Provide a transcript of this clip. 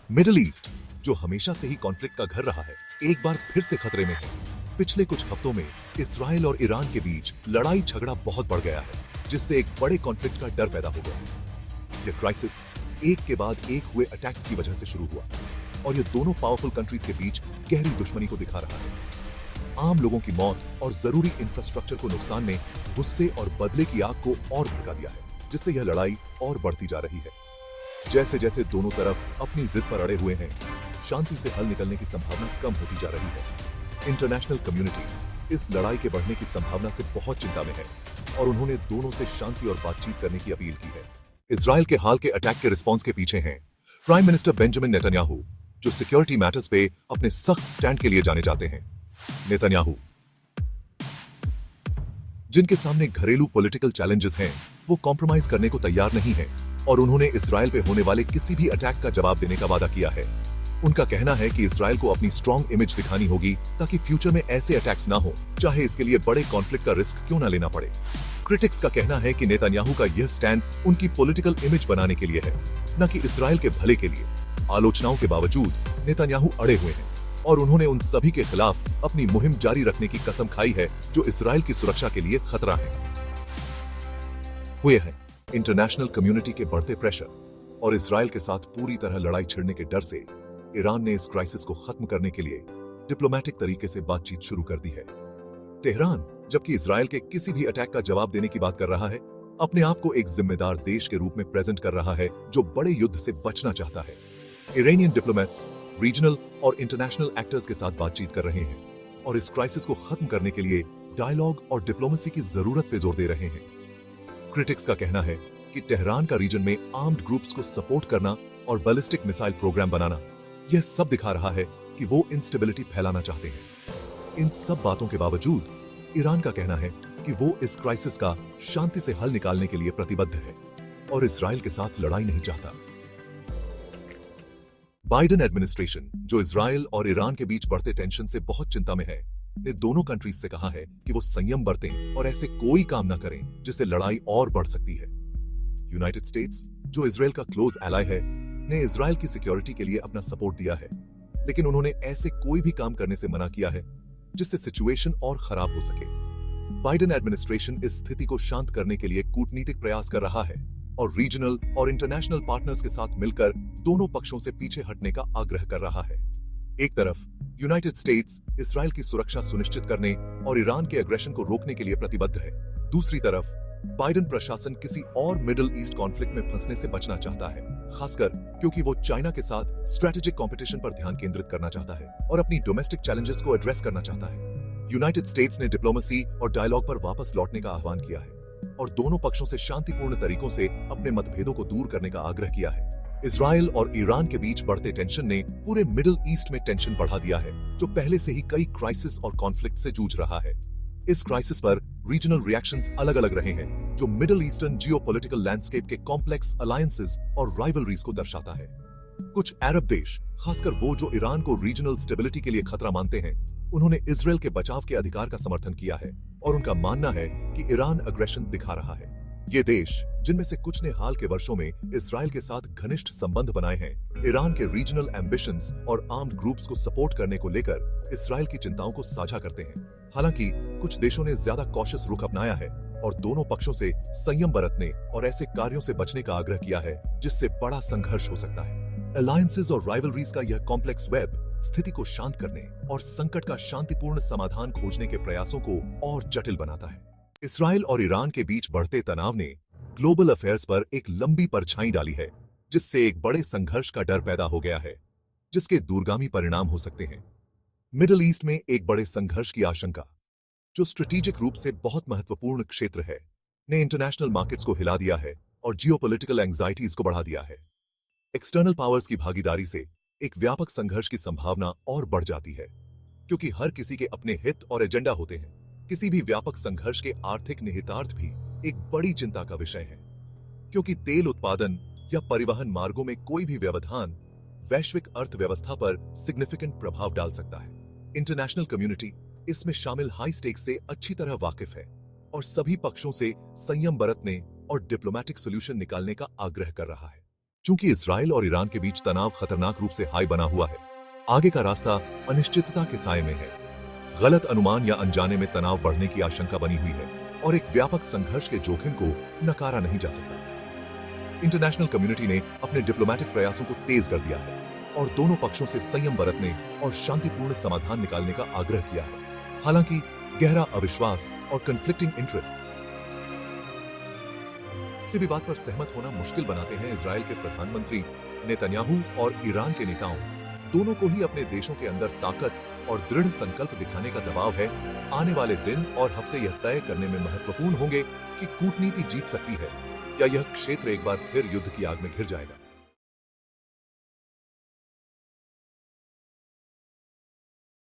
Middle east, जो हमेशा से ही कॉन्फ्लिक्ट का घर रहा है, एक बार फिर से खतरे में है। पिछले कुछ हफ्तों में इसराइल और ईरान के बीच लड़ाई झगड़ा बहुत बढ़ गया है, जिससे एक बड़े कॉन्फ्लिक्ट का डर पैदा हो गया। यह क्राइसिस एक के बाद एक हुए अटैक्स की वजह से शुरू हुआ और ये दोनों पावरफुल कंट्रीज के बीच गहरी दुश्मनी को दिखा रहा है। आम लोगों की मौत और जरूरी इंफ्रास्ट्रक्चर को नुकसान ने गुस्से और बदले की आग को और भड़का दिया है, जिससे यह लड़ाई और बढ़ती जा रही है। जैसे जैसे दोनों तरफ अपनी जिद पर अड़े हुए हैं, शांति से हल निकलने की संभावना कम होती जा रही है। इंटरनेशनल कम्युनिटी इस लड़ाई के बढ़ने की संभावना से बहुत चिंता में है और उन्होंने दोनों से शांति और बातचीत करने की अपील की है। इसराइल के हाल के अटैक के रिस्पॉन्स के पीछे हैं प्राइम मिनिस्टर बेंजामिन नेतन्याहू, जो सिक्योरिटी मैटर्स पे अपने सख्त स्टैंड के लिए जाने जाते हैं। नेतन्याहू, जिनके सामने घरेलू पॉलिटिकल चैलेंजेस हैं, वो कॉम्प्रोमाइज करने को तैयार नहीं है और उन्होंने इसराइल पे होने वाले किसी भी अटैक का जवाब देने का वादा किया है। उनका कहना है कि इसराइल को अपनी स्ट्रॉन्ग इमेज दिखानी होगी ताकि फ्यूचर में ऐसे अटैक्स ना हो, चाहे इसके लिए बड़े कॉन्फ्लिक्ट का रिस्क क्यों ना लेना पड़े। क्रिटिक्स का कहना है कि नेतन्याहू का यह स्टैंड उनकी पॉलिटिकल इमेज बनाने के लिए है, न कि इसराइल के भले के लिए। आलोचनाओं के बावजूद नेतन्याहू अड़े हुए हैं और उन्होंने उन सभी के खिलाफ अपनी मुहिम जारी रखने की कसम खाई है जो इसराइल की सुरक्षा के लिए खतरा है। हुए हैं इंटरनेशनल कम्युनिटी के बढ़ते प्रेशर और इसराइल के साथ पूरी तरह लड़ाई छिड़ने के डर से ईरान ने इस क्राइसिस को खत्म करने के लिए डिप्लोमेटिक तरीके से बातचीत शुरू कर दी है। तेहरान, जबकि इसराइल के किसी भी अटैक का जवाब देने की बात कर रहा है, अपने आप को एक जिम्मेदार देश के रूप में प्रेजेंट कर रहा है जो बड़े युद्ध से बचना चाहता है। ईरानियन डिप्लोमेट्स रीजनल और इंटरनेशनल एक्टर्स के साथ बातचीत कर रहे हैं और इस क्राइसिस को खत्म करने के लिए डायलॉग और डिप्लोमेसी की जरूरत पे जोर दे रहे हैं। क्रिटिक्स का कहना है कि तेहरान का रीजन में आर्म्ड ग्रुप्स को सपोर्ट करना और बैलिस्टिक मिसाइल प्रोग्राम बनाना, यह सब दिखा रहा है कि वो इंस्टेबिलिटी फैलाना चाहते हैं। इन सब बातों के बावजूद ईरान का कहना है कि वो इस क्राइसिस का शांति से हल निकालने के लिए प्रतिबद्ध है और इसराइल के साथ लड़ाई नहीं चाहता। बाइडेन एडमिनिस्ट्रेशन, जो इसराइल और ईरान के बीच बढ़ते टेंशन से बहुत चिंता में है, ने दोनों कंट्रीज से कहा है कि वो संयम बरतें और ऐसे कोई काम न करें जिससे लड़ाई और बढ़ सकती है। यूनाइटेड स्टेट्स, जो इसराइल का क्लोज एलाय है, ने इसराइल की सिक्योरिटी के लिए अपना सपोर्ट दिया है, लेकिन उन्होंने ऐसे कोई भी काम करने से मना किया है जिससे सिचुएशन और खराब हो सके। बाइडेन एडमिनिस्ट्रेशन इस स्थिति को शांत करने के लिए कूटनीतिक प्रयास कर रहा है और रीजनल और इंटरनेशनल पार्टनर्स के साथ मिलकर दोनों पक्षों से पीछे हटने का आग्रह कर रहा है। एक तरफ यूनाइटेड स्टेट्स इसराइल की सुरक्षा सुनिश्चित करने और ईरान के एग्रेशन को रोकने के लिए प्रतिबद्ध है। दूसरी तरफ बाइडेन प्रशासन किसी और मिडिल ईस्ट कॉन्फ्लिक्ट में फंसने से बचना चाहता है, खासकर क्योंकि वो चाइना के साथ स्ट्रेटेजिक कंपटीशन पर ध्यान केंद्रित करना चाहता है और अपनी डोमेस्टिक चैलेंजेस को एड्रेस करना चाहता है। यूनाइटेड स्टेट्स ने डिप्लोमेसी और डायलॉग पर वापस लौटने का आह्वान किया है और दोनों पक्षों से शांतिपूर्ण तरीकों से अपने मतभेदों को दूर करने का आग्रह किया है। इसराइल और ईरान के बीच बढ़ते टेंशन ने पूरे मिडिल ईस्ट में टेंशन बढ़ा दिया है, जो पहले से ही कई क्राइसिस और कॉन्फ्लिक्ट से जूझ रहा है। इस क्राइसिस पर रीजनल रिएक्शंस अलग-अलग रहे हैं, जो मिडिल ईस्टर्न जियोपॉलिटिकल लैंडस्केप के कॉम्प्लेक्स अलायंसेस और राइवलरीज को दर्शाता है। कुछ अरब देश, खासकर वो जो ईरान को रीजनल स्टेबिलिटी के लिए खतरा मानते हैं, उन्होंने इसराइल के बचाव के अधिकार का समर्थन किया है और उनका मानना है कि ईरान अग्रेशन दिखा रहा है। ये देश, जिनमें से कुछ ने हाल के वर्षों में इसराइल के साथ घनिष्ठ संबंध बनाए हैं, ईरान के रीजनल एम्बिशंस और आर्म्ड ग्रुप्स को सपोर्ट करने को लेकर इसराइल की चिंताओं को साझा करते हैं। हालांकि कुछ देशों ने ज्यादा कॉशियस रुख अपनाया है और दोनों पक्षों से संयम बरतने और ऐसे कार्यों से बचने का आग्रह किया है जिससे बड़ा संघर्ष हो सकता है। अलायंसेस और राइवलरीज का यह कॉम्प्लेक्स वेब स्थिति को शांत करने और संकट का शांतिपूर्ण समाधान खोजने के प्रयासों को और जटिल बनाता है। इसराइल और ईरान के बीच बढ़ते तनाव ने ग्लोबल अफेयर्स पर एक लंबी परछाई डाली है, जिससे एक बड़े संघर्ष का डर पैदा हो गया है, जिसके दूरगामी परिणाम हो सकते हैं। मिडिल ईस्ट में एक बड़े संघर्ष की आशंका, जो स्ट्रेटेजिक रूप से बहुत महत्वपूर्ण क्षेत्र है, ने इंटरनेशनल मार्केट्स को हिला दिया है और जियोपॉलिटिकल एंग्जाइटीज को बढ़ा दिया है। एक्सटर्नल पावर्स की भागीदारी से एक व्यापक संघर्ष की संभावना और बढ़ जाती है, क्योंकि हर किसी के अपने हित और एजेंडा होते हैं। किसी भी व्यापक संघर्ष के आर्थिक निहितार्थ भी एक बड़ी चिंता का विषय है, क्योंकि तेल उत्पादन या परिवहन मार्गों में कोई भी व्यवधान वैश्विक अर्थव्यवस्था पर सिग्निफिकेंट प्रभाव डाल सकता है। इंटरनेशनल कम्युनिटी इसमें शामिल हाई स्टेक्स से अच्छी तरह वाकिफ है और सभी पक्षों से संयम बरतने और डिप्लोमेटिक सॉल्यूशन निकालने का आग्रह कर रहा है। चूंकि इसराइल और ईरान के बीच तनाव खतरनाक रूप से हाई बना हुआ है, आगे का रास्ता अनिश्चितता के साए में है। गलत अनुमान या अनजाने में तनाव बढ़ने की आशंका बनी हुई है और एक व्यापक संघर्ष के जोखिम को नकारा नहीं जा सकता। इंटरनेशनल कम्युनिटी ने अपने डिप्लोमेटिक प्रयासों को तेज कर दिया है और दोनों पक्षों से संयम बरतने और शांतिपूर्ण समाधान निकालने का आग्रह किया है। हालांकि गहरा अविश्वास और कन्फ्लिक्टिंग इंटरेस्ट्स किसी भी बात पर सहमत होना मुश्किल बनाते हैं। इजराइल के प्रधानमंत्री नेतन्याहू और ईरान के नेताओं दोनों को ही अपने देशों के अंदर ताकत और दृढ़ संकल्प दिखाने का दबाव है। आने वाले दिन और हफ्ते यह तय करने में महत्वपूर्ण होंगे कि कूटनीति जीत सकती है या यह क्षेत्र एक बार फिर युद्ध की आग में घिर जाएगा।